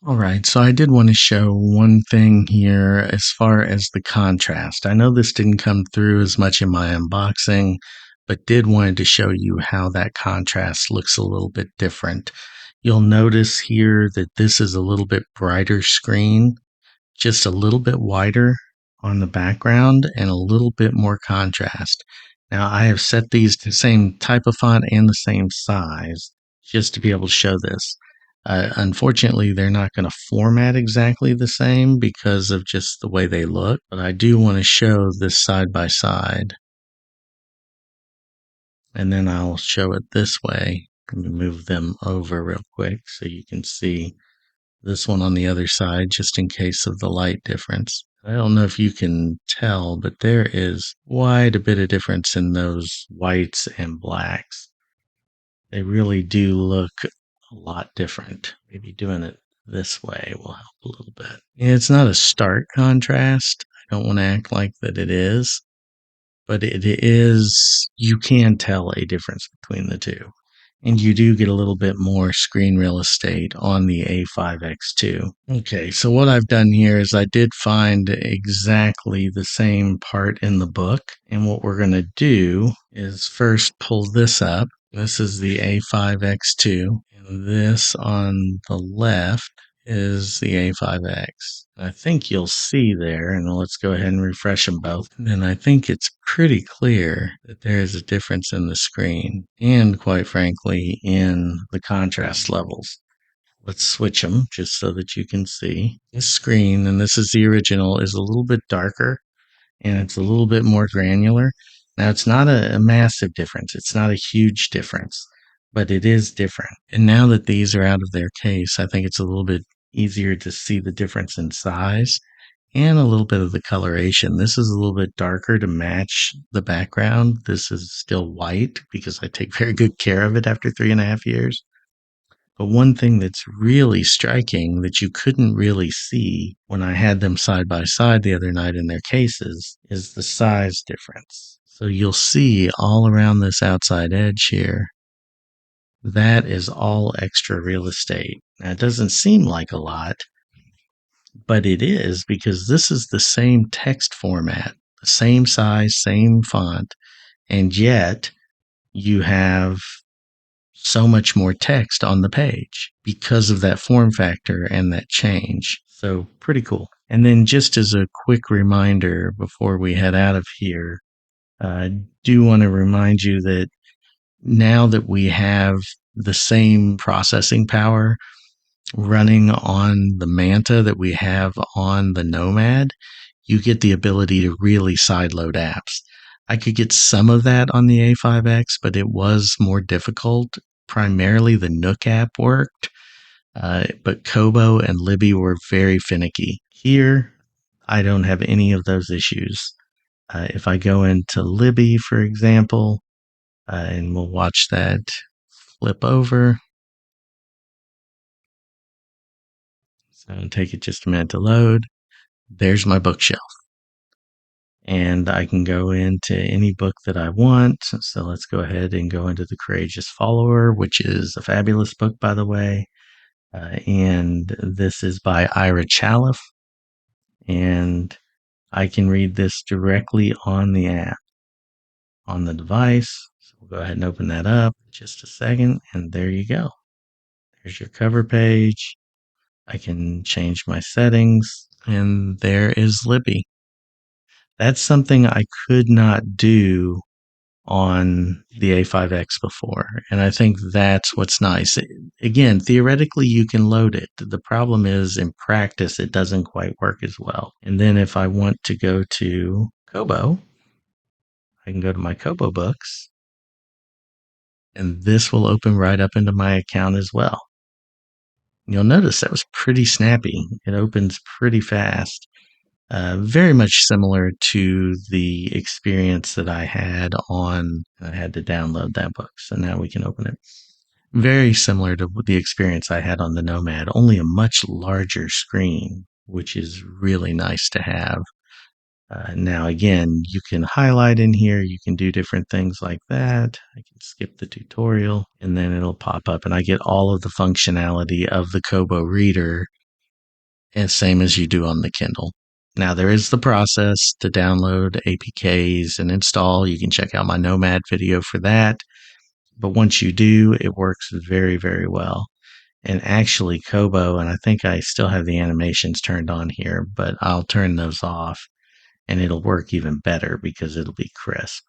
All right, so I did want to show one thing here as far as the contrast. I know this didn't come through as much in my unboxing, but did wanted to show you how that contrast looks a little bit different. You'll notice here that this is a little bit brighter screen, just a little bit wider on the background and a little bit more contrast. Now I have set these to the same type of font and the same size just to be able to show this. Unfortunately, they're not going to format exactly the same because of just the way they look, but I do want to show this side by side. And then I'll show it this way. Let me move them over real quick so you can see this one on the other side just in case of the light difference. I don't know if you can tell, but there is quite a bit of difference in those whites and blacks. They really do look a lot different. Maybe doing it this way will help a little bit. It's not a stark contrast. I don't want to act like that it is, but it is, you can tell a difference between the two. And you do get a little bit more screen real estate on the A5X2. Okay, so what I've done here is I did find exactly the same part in the book. And what we're going to do is first pull this up. This is the A5X2. And this on the left is the A5X. I think you'll see there, and let's go ahead and refresh them both. And I think it's pretty clear that there is a difference in the screen and, quite frankly, in the contrast levels. Let's switch them just so that you can see. This screen, and this is the original, is a little bit darker and it's a little bit more granular. Now, it's not a massive difference. It's not a huge difference, but it is different. And now that these are out of their case, I think it's a little bit easier to see the difference in size and a little bit of the coloration. This is a little bit darker to match the background. This is still white because I take very good care of it after 3.5 years. But one thing that's really striking that you couldn't really see when I had them side by side the other night in their cases is the size difference. So you'll see all around this outside edge here, that is all extra real estate. Now, it doesn't seem like a lot, but it is because this is the same text format, the same size, same font, and yet you have so much more text on the page because of that form factor and that change. So pretty cool. And then just as a quick reminder before we head out of here, I do want to remind you that now that we have the same processing power running on the Manta that we have on the Nomad, you get the ability to really sideload apps. I could get some of that on the A5X, but it was more difficult. Primarily the Nook app worked, but Kobo and Libby were very finicky. Here, I don't have any of those issues. If I go into Libby, for example, and we'll watch that flip over. So it'll take it just a minute to load. There's my bookshelf. And I can go into any book that I want. So let's go ahead and go into The Courageous Follower, which is a fabulous book, by the way. And this is by Ira Chaleff. And I can read this directly on the app, on the device. So we'll go ahead and open that up in just a second. And there you go. There's your cover page. I can change my settings. And there is Libby. That's something I could not do on the A5X before. And I think that's what's nice. Again, theoretically, you can load it. The problem is in practice, it doesn't quite work as well. And then if I want to go to Kobo, I can go to my Kobo books and this will open right up into my account as well. You'll notice that was pretty snappy. It opens pretty fast. Very much similar to the experience that I had I had to download that book, so now we can open it. Very similar to the experience I had on the Nomad, only a much larger screen, which is really nice to have. Now, again, you can highlight in here. You can do different things like that. I can skip the tutorial and then it'll pop up and I get all of the functionality of the Kobo reader and same as you do on the Kindle. Now, there is the process to download APKs and install. You can check out my Nomad video for that. But once you do, it works very, very well. And actually, Kobo, and I think I still have the animations turned on here, but I'll turn those off and it'll work even better because it'll be crisp.